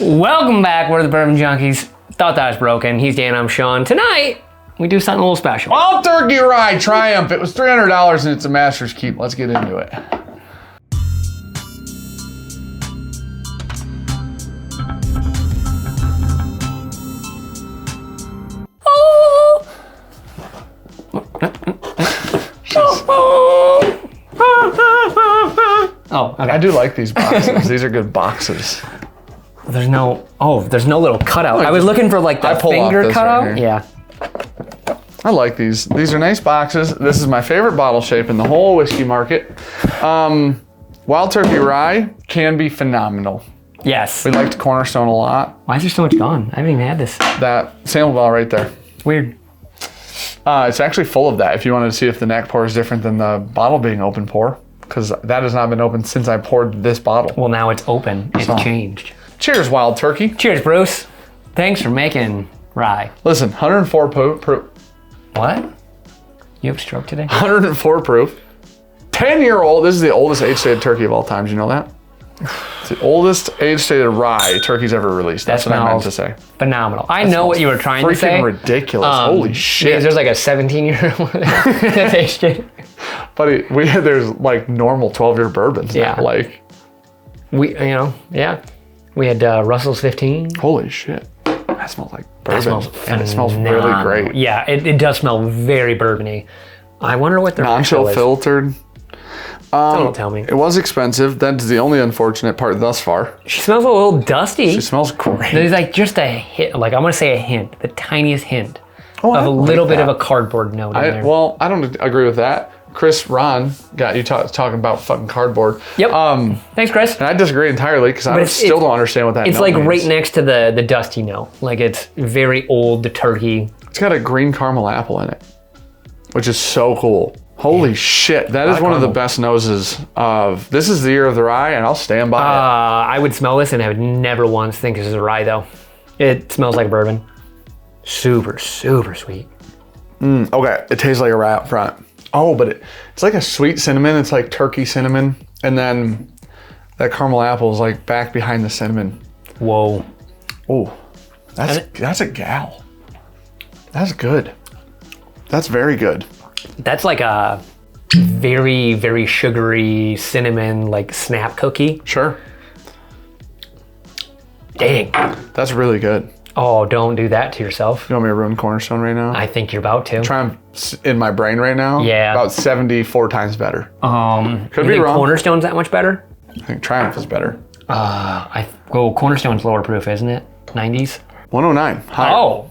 Welcome back. We're the Bourbon Junkies. Thought that was broken. He's Dan, I'm Sean. Tonight, we do something a little special. Wild Turkey Rye Triumph. It was $300 and it's a master's keep. Let's get into it. Oh, okay. I do like these boxes. These are good boxes. There's no little cutout. I was looking for like the finger cutout. Right yeah. I like these. These are nice boxes. This is my favorite bottle shape in the whole whiskey market. Wild Turkey Rye can be phenomenal. Yes. We liked Cornerstone a lot. Why is there so much gone? I haven't even had this. That sample bottle right there. It's weird. It's actually full of that if you wanted to see if the neck pour is different than the bottle being open pour, because that has not been open since I poured this bottle. Well, now it's open. It's changed. Cheers, Wild Turkey. Cheers, Bruce. Thanks for making rye. Listen, 104 proof. What? You have a stroke today? 104 proof. 10-year-old. This is the oldest age-stated turkey of all time. Do you know that? It's the oldest age-stated rye turkey's ever released. That's what I meant to say. Phenomenal. I know what you were trying to say. Freaking ridiculous. Holy shit. There's like a 17-year-old that's age-stated. Buddy, there's like normal 12-year bourbons. Yeah. Now, like. We had Russell's 15. Holy shit. That smells like bourbon. That smells and it smells really great. Yeah, it does smell very bourbony. I wonder what their non-chill filtered. Don't tell me. It was expensive. That's the only unfortunate part thus far. She smells a little dusty. She smells great. There's like just a hint, like I'm gonna say a hint, the tiniest hint of a little bit of a cardboard note in there. Well, I don't agree with that. Ron got you talking about fucking cardboard. Yep. Thanks, Chris. And I disagree entirely because I still don't understand what that It's note like means. right next to the dusty note. Like it's very old, the turkey. It's got a green caramel apple in it, which is so cool. Holy shit, that is one of the best noses of, this is the year of the rye and I'll stand by it. I would smell this and I would never once think this is a rye though. It smells like bourbon. Super, super sweet. Okay, it tastes like a rye up front. Oh, but it's like a sweet cinnamon. It's like turkey cinnamon. And then that caramel apple is like back behind the cinnamon. Whoa. Oh, that's a gal. That's good. That's very good. That's like a very, very sugary cinnamon, like snap cookie. Sure. Dang. That's really good. Oh, don't do that to yourself. You want me to ruin Cornerstone right now? I think you're about to. Try in my brain right now. Yeah. About 74 times better. Could be wrong. Cornerstone's that much better? I think Triumph is better. Cornerstone's lower proof, isn't it? 90s? 109. Higher. Oh.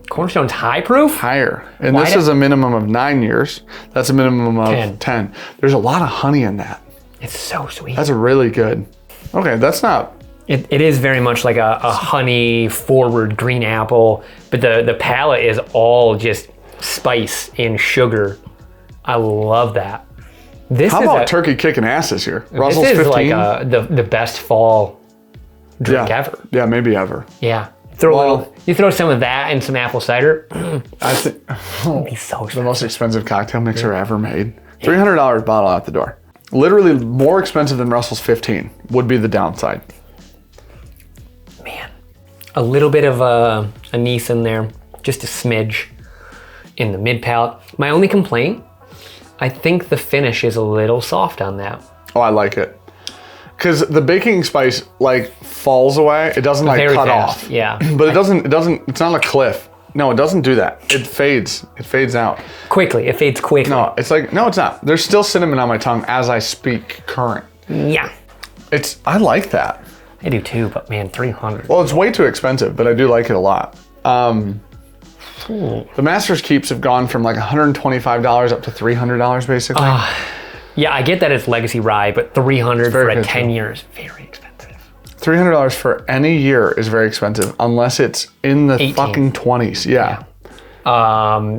Cornerstone's high proof? Higher. And this is a minimum of 9 years. That's a minimum of 10. There's a lot of honey in that. It's so sweet. That's really good. Okay, that's not... It is very much like a honey forward green apple, but the palate is all just spice and sugar. I love that. How about turkey kicking ass this year? Russell's 15? This is like the best fall drink ever. Yeah, maybe ever. Yeah. You throw some of that and some apple cider. I think it'd be so the most expensive cocktail mixer ever made. $300 bottle out the door. Literally more expensive than Russell's 15 would be the downside. Man, a little bit of anise in there, just a smidge in the mid palate. My only complaint, I think the finish is a little soft on that. Oh, I like it. Because the baking spice like falls away. It doesn't like cut off. Yeah. But it's not a cliff. No, it doesn't do that. It fades. It fades out. Quickly, it fades quickly. No, it's not. There's still cinnamon on my tongue as I speak current. Yeah. I like that. I do too, but man, 300. Well, it's way too expensive, but I do like it a lot. The Master's Keeps have gone from like $125 up to $300 basically. Yeah, I get that it's legacy rye, but $300 for a 10 years, very expensive. $300 for any year is very expensive, unless it's in the 18. fucking 20s. Yeah.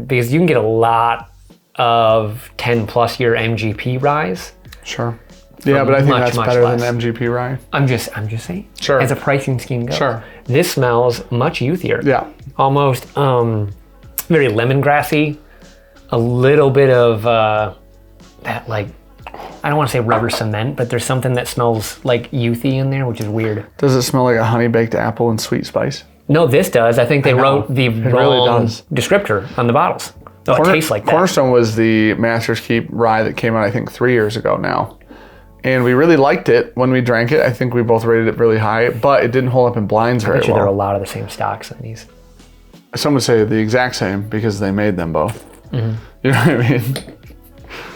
Because you can get a lot of 10 plus year MGP ryes. Sure. Yeah, but I think that's better less than MGP rye. I'm just saying. Sure. As a pricing scheme goes. Sure. This smells much youthier. Yeah. Almost very lemongrassy. A little bit of that like I don't want to say rubber cement, but there's something that smells like youthy in there, which is weird. Does it smell like a honey baked apple and sweet spice? No, this does. I think they wrote the wrong descriptor on the bottles. Oh, it tastes like that. Cornerstone was the Master's Keep rye that came out, I think, 3 years ago now. And we really liked it when we drank it. I think we both rated it really high, but it didn't hold up in blinds very well. There are a lot of the same stocks in these. Some would say the exact same because they made them both. Mm-hmm. You know what I mean?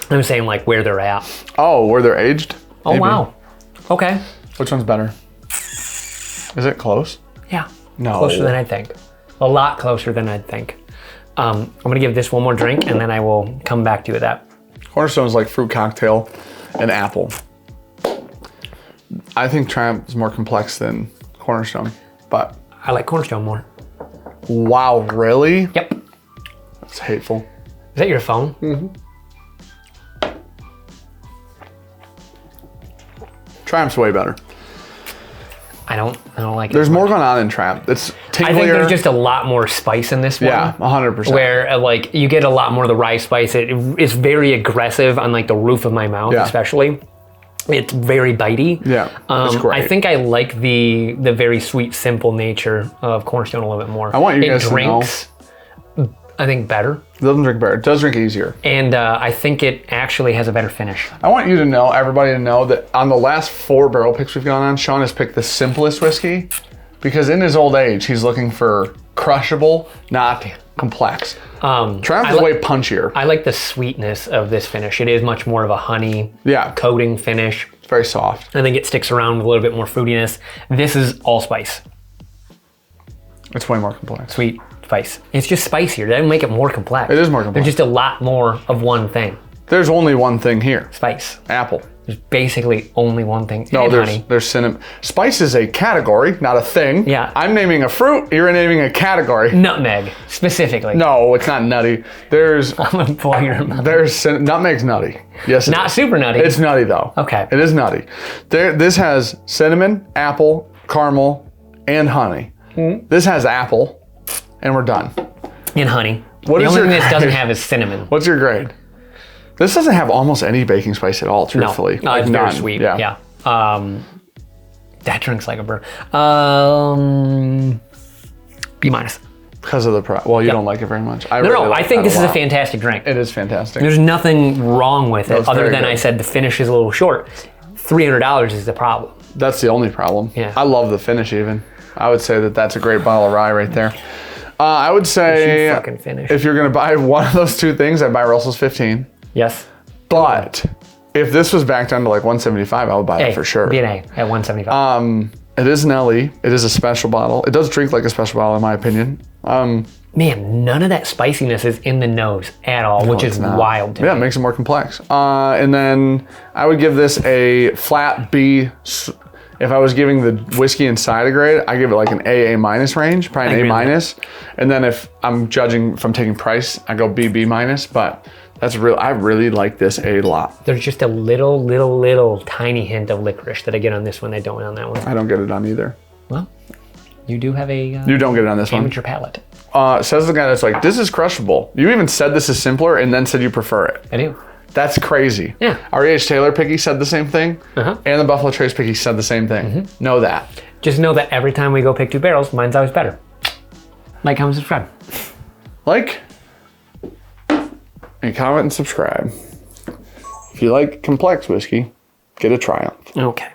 I'm saying like where they're at. Oh, where they're aged? Oh, maybe. Wow. Okay. Which one's better? Is it close? Yeah. No. Closer than I'd think. A lot closer than I'd think. I'm going to give this one more drink, and then I will come back to you with that. Cornerstone's like fruit cocktail and apple. I think Triumph is more complex than Cornerstone, but... I like Cornerstone more. Wow, really? Yep. That's hateful. Is that your phone? Mm-hmm. Triumph's way better. I don't like it. There's more going on in Triumph. It's tinglier. I think there's just a lot more spice in this one. Yeah, 100%. Where like you get a lot more of the rye spice. It's very aggressive on like the roof of my mouth, especially. It's very bitey. Yeah, it's great. I think I like the very sweet, simple nature of Cornerstone a little bit more. I want you guys to know. I think better. It doesn't drink better. It does drink easier. And I think it actually has a better finish. I want you to know, everybody to know, that on the last 4 barrel picks we've gone on, Sean has picked the simplest whiskey because in his old age, he's looking for crushable, not complex. Triumph is way punchier. I like the sweetness of this finish. It is much more of a honey coating finish. It's very soft. I think it sticks around with a little bit more fruitiness. This is allspice. It's way more complex. Sweet spice. It's just spicier. That doesn't make it more complex. It is more complex. There's just a lot more of one thing. There's only one thing here. Spice. Apple. There's basically only one thing. No, and honey. There's cinnamon. Spice is a category, not a thing. Yeah. I'm naming a fruit, you're naming a category. Nutmeg, specifically. No, it's not nutty. I'm gonna pull your mouth. Nutmeg's nutty. Yes. Not super nutty. It's nutty though. Okay. It is nutty. This has cinnamon, apple, caramel, and honey. Mm-hmm. This has apple, and we're done. And honey. What the is only your thing this grade? doesn't have is cinnamon. What's your grade? This doesn't have almost any baking spice at all, truthfully. No, it's very sweet. Yeah. That drinks like a burn. B minus. Because of the price. Well, you don't like it very much. I think this is a fantastic drink. It is fantastic. There's nothing wrong with it other than I said the finish is a little short. $300 is the problem. That's the only problem. Yeah. I love the finish even. I would say that that's a great bottle of rye right there. I would say if you're going to buy one of those two things, I'd buy Russell's 15. Yes. But if this was back down to like 175, I would buy it for sure. B&A at 175. It is an LE. It is a special bottle. It does drink like a special bottle in my opinion. Man, none of that spiciness is in the nose at all, which is wild to me. Yeah, it makes it more complex. And then I would give this a flat B. If I was giving the whiskey inside a grade, I give it like an A minus range, probably an A minus. And then if I'm judging from taking price, I go B minus. But that's real. I really like this a lot. There's just a little tiny hint of licorice that I get on this one. I don't on that one. I don't get it on either. Well, you do have a you don't get it on this amateur palate. Says the guy that's like, this is crushable. You even said this is simpler and then said you prefer it. I do. That's crazy. Yeah. Our E.H. Taylor picky said the same thing. And the Buffalo Trace picky said the same thing. Know that. Just know that every time we go pick 2 barrels, mine's always better. Like, comment, subscribe. Like, and comment and subscribe. If you like complex whiskey, get a Triumph. Okay.